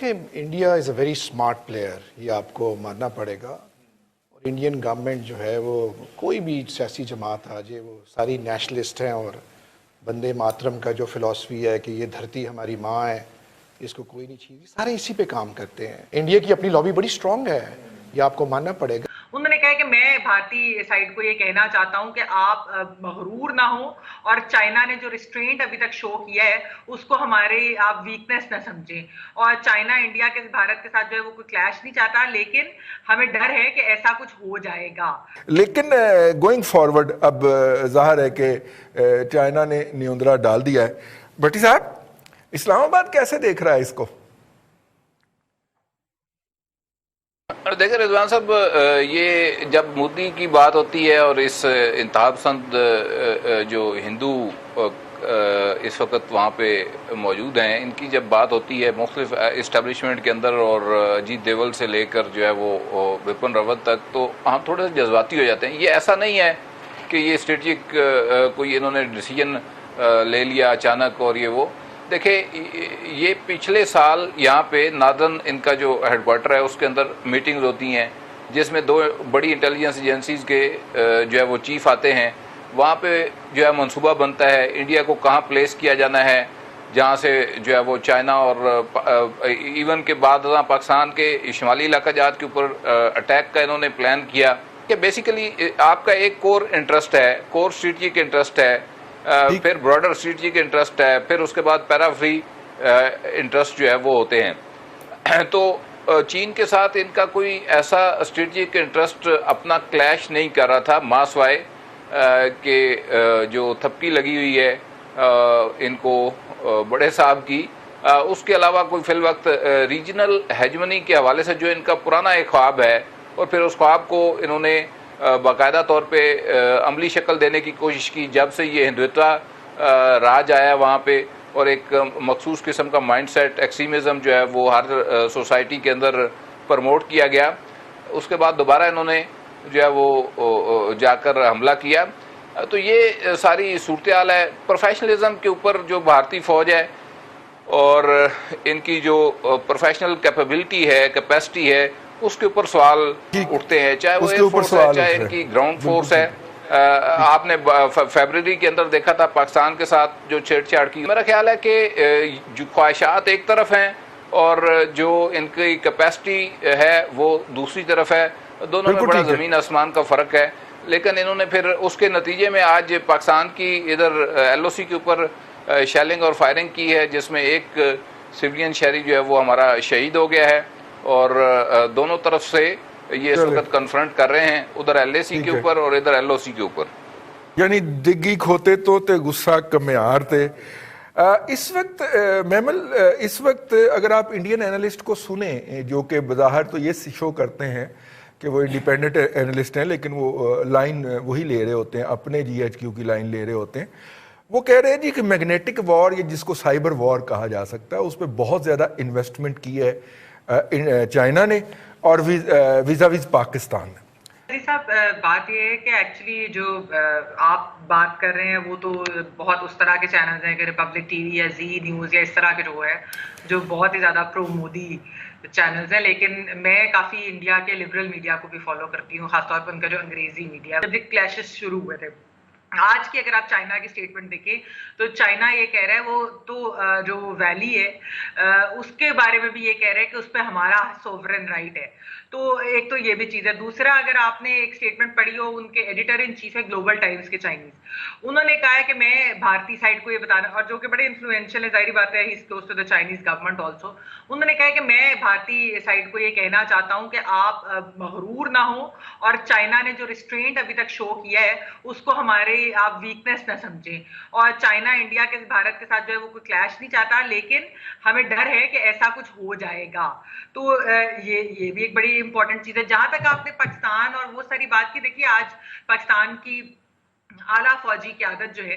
دیکھیں India is a very smart player, یہ آپ کو ماننا پڑے گا. اور انڈین گورنمنٹ جو ہے وہ کوئی بھی سیاسی جماعت آ جائے وہ ساری نیشنلسٹ ہیں، اور بندے ماترم کا جو فلسفی ہے کہ یہ دھرتی ہماری ماں ہے، اس کو کوئی نہیں چھینی، سارے اسی پہ کام کرتے ہیں. انڈیا کی اپنی لابی بڑی اسٹرانگ ہے، یہ آپ کو ماننا پڑے گا. انہوں نے کہا کہ میں بھارتی سائڈ کو یہ کہنا چاہتا ہوں کہ آپ مغرور نہ ہوں، اور چائنا نے جو ریسٹرینٹ ابھی تک شو کیا ہے اس کو ہمارے آپ ویکنیس نہ سمجھیں. اور چائنا انڈیا کے بھارت کے ساتھ جو ہے وہ کوئی کلیش نہیں چاہتا، لیکن ہمیں ڈر ہے کہ ایسا کچھ ہو جائے گا. لیکن گوئنگ فارورڈ اب ظاہر ہے کہ چائنا نے نیوندرا ڈال دیا ہے. بھٹی صاحب، اسلام آباد کیسے دیکھ رہا ہے اس کو؟ دیکھیں رضوان صاحب، یہ جب مودی کی بات ہوتی ہے اور اس انتہا پسند جو ہندو اس وقت وہاں پہ موجود ہیں، ان کی جب بات ہوتی ہے مختلف اسٹیبلشمنٹ کے اندر، اور اجیت دیول سے لے کر جو ہے وہ وپن راوت تک، تو ہم تھوڑے سے جذباتی ہو جاتے ہیں. یہ ایسا نہیں ہے کہ یہ اسٹریٹجک کوئی انہوں نے ڈیسیجن لے لیا اچانک اور یہ وہ. دیکھیں، یہ پچھلے سال یہاں پہ ناردن ان کا جو ہیڈ کوارٹر ہے اس کے اندر میٹنگز ہوتی ہیں، جس میں 2 بڑی انٹیلیجنس ایجنسیز کے جو ہے وہ چیف آتے ہیں. وہاں پہ جو ہے منصوبہ بنتا ہے انڈیا کو کہاں پلیس کیا جانا ہے، جہاں سے جو ہے وہ چائنا اور ایون کے بعد پاکستان کے شمالی علاقہ جات کے اوپر اٹیک کا انہوں نے پلان کیا. کہ بیسیکلی آپ کا ایک کور انٹرسٹ ہے، کور اسٹریٹجک انٹرسٹ ہے، پھر براڈر اسٹریٹجک انٹرسٹ ہے، پھر اس کے بعد پیرا فری انٹرسٹ جو ہے وہ ہوتے ہیں. تو چین کے ساتھ ان کا کوئی ایسا اسٹریٹجک انٹرسٹ اپنا کلیش نہیں کر رہا تھا، ماں سوائے کہ جو تھپکی لگی ہوئی ہے ان کو بڑے صاحب کی، اس کے علاوہ کوئی فی الوقت ریجنل ہیجمنی کے حوالے سے جو ان کا پرانا ایک خواب ہے، اور پھر اس خواب کو انہوں نے باقاعدہ طور پہ عملی شکل دینے کی کوشش کی جب سے یہ ہندوتوا راج آیا وہاں پہ، اور ایک مخصوص قسم کا مائنڈ سیٹ ایکسٹریمزم جو ہے وہ ہر سوسائٹی کے اندر پروموٹ کیا گیا. اس کے بعد دوبارہ انہوں نے جو ہے وہ جا کر حملہ کیا. تو یہ ساری صورتحال ہے. پروفیشنلزم کے اوپر جو بھارتی فوج ہے اور ان کی جو پروفیشنل کیپیبلٹی ہے، کیپیسٹی ہے، اس کے اوپر سوال اٹھتے ہیں، چاہے وہ ایئر فورس ہے، چاہے ان کی گراؤنڈ فورس ہے. آپ نے فیبرری کے اندر دیکھا تھا پاکستان کے ساتھ جو چھیڑ چھاڑ کی. میرا خیال ہے کہ جو خواہشات ایک طرف ہیں اور جو ان کی کیپیسٹی ہے وہ دوسری طرف ہے. دونوں میں بڑا زمین آسمان کا فرق ہے. لیکن انہوں نے پھر اس کے نتیجے میں آج پاکستان کی ادھر ایل او سی کے اوپر شیلنگ اور فائرنگ کی ہے، جس میں ایک سویلین شہری جو ہے وہ ہمارا شہید ہو گیا ہے، اور دونوں طرف سے یہ اس وقت کنفرنٹ کر رہے ہیں، ادھر ایل اے سی کے اوپر اور ادھر ایل او سی کے اوپر. یعنی دگی کھوتے تو تے غصہ کمیار تھے. اس وقت میمل، اس وقت اگر آپ انڈین اینالسٹ کو سنیں جو کہ بظاہر تو یہ شو کرتے ہیں کہ وہ انڈیپینڈنٹ اینالسٹ ہیں، لیکن وہ لائن وہی لے رہے ہوتے ہیں، اپنے جی ایچ کیو کی لائن لے رہے ہوتے ہیں. وہ کہہ رہے ہیں جی کہ میگنیٹک وار، یہ جس کو سائبر وار کہا جا سکتا ہے، اس پہ بہت زیادہ انویسٹمنٹ کی ہے چائنا نے اور ویزا ویز پاکستان نے. صاحب، بات یہ ہے کہ ایکچولی جو آپ بات کر رہے ہیں وہ تو بہت اس طرح کے چینلز ہیں کہ ریپبلک ٹی وی یا زی نیوز یا اس طرح کے جو ہے جو بہت ہی زیادہ پرو مودی چینلز ہیں. لیکن میں کافی انڈیا کے لبرل میڈیا کو بھی فالو کرتی ہوں، خاص طور پر ان کا جو انگریزی میڈیا. جب کلیشز شروع ہوئے تھے آج کی، اگر آپ چائنا کی اسٹیٹمنٹ دیکھیں تو چائنا یہ کہہ رہا ہے وہ تو جو ویلی ہے اس کے بارے میں بھی یہ کہہ رہا ہے کہ اس پہ ہمارا سوورن رائٹ ہے. تو ایک تو یہ بھی چیز ہے. دوسرا، اگر آپ نے ایک اسٹیٹمنٹ پڑھی ہو ان کے ایڈیٹر ان چیف ہے گلوبل ٹائمز کے چائنیز، انہوں نے کہا ہے کہ میں بھارتی سائڈ کو یہ بتانا، اور جو کہ بڑے انفلوئنشل ہے، ظاہری بات ہے، he is close to the Chinese government also. انہوں نے کہا ہے کہ میں بھارتی سائڈ کو یہ کہنا چاہتا ہوں کہ آپ مغرور نہ ہوں، اور چائنا نے جو ریسٹرینٹ ابھی تک شو کیا ہے اس کو ہمارے آپ ویکنیس نہ سمجھیں. اور چائنا انڈیا کے بھارت کے ساتھ جو ہے وہ کوئی کلیش نہیں چاہتا، لیکن ہمیں ڈر ہے کہ ایسا کچھ ہو جائے گا. تو یہ بھی ایک بڑی امپورٹنٹ چیز ہے. جہاں تک آپ نے پاکستان اور وہ ساری بات کی، دیکھیے آج پاکستان کی اعلیٰ فوجی قیادت جو ہے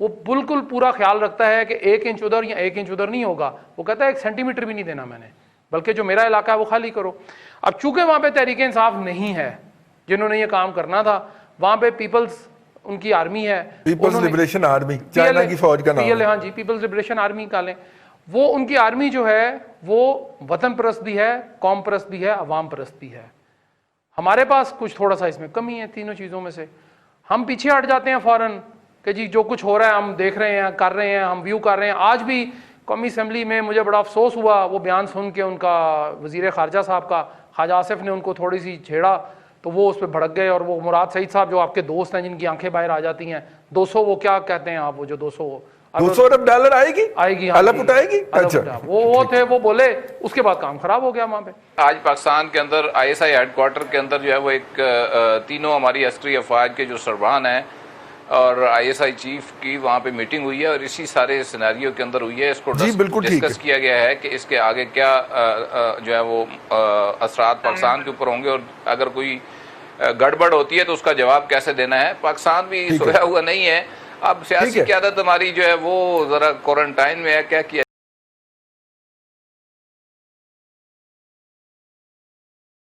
وہ بالکل پورا خیال رکھتا ہے کہ 1 انچ ادھر یا 1 انچ ادھر نہیں ہوگا. وہ کہتا ہے 1 سینٹی میٹر بھی نہیں دینا میں نے, بلکہ جو میرا علاقہ ہے وہ خالی کرو. اب چونکہ وہاں پہ تحریک انصاف نہیں ہے جنہوں نے یہ کام کرنا تھا, وہاں پہ پیپلز ان کی آرمی ہے, پیپلز لبریشن آرمی, چائنا کی فوج کا نام ہے. ہاں جی, پیپلز لبریشن آرمی کا لیں. وہ ان کی آرمی جو ہے وہ وطن پرست بھی ہے, قوم پرست بھی ہے, عوام پرست بھی ہے. ہمارے پاس کچھ تھوڑا سا اس میں کمی ہے تینوں چیزوں میں سے. ہم پیچھے ہٹ جاتے ہیں فوراً کہ جی جو کچھ ہو رہا ہے ہم دیکھ رہے ہیں, کر رہے ہیں, ہم ویو کر رہے ہیں. آج بھی قومی اسمبلی میں مجھے بڑا افسوس ہوا وہ بیان سن کے, ان کا وزیر خارجہ صاحب کا, خواجہ آصف نے ان کو تھوڑی سی چھیڑا تو وہ اس پہ بھڑک گئے. اور وہ مراد سعید صاحب جو آپ کے دوست ہیں جن کی آنکھیں باہر آ جاتی ہیں, 200 وہ کیا کہتے ہیں آپ, وہ جو 200 ارب ڈالر آئے گی, الپ اٹھائے گی. اچھا, وہ تھے, وہ بولے, اس کے بعد کام خراب ہو گیا وہاں پہ. آج پاکستان کے اندر ISI ہیڈ کوارٹر کے اندر جو ہے وہ ایک تینوں ہماری عسکری افواج کے جو سربراہ ہیں اور ISI چیف کی وہاں پہ میٹنگ ہوئی ہے, اور اسی سارے سیناریو کے اندر ہوئی ہے. اس کو ڈسکس کیا گیا ہے کہ اس کے آگے کیا جو ہے وہ اثرات پاکستان کے اوپر ہوں گے, اور اگر کوئی گڑبڑ ہوتی ہے تو اس کا جواب کیسے دینا ہے. پاکستان بھی سویا ہوا نہیں ہے. اب سیاسی قیادت ہماری جو ہے وہ ذرا کوارنٹائن میں ہے, کیا کیا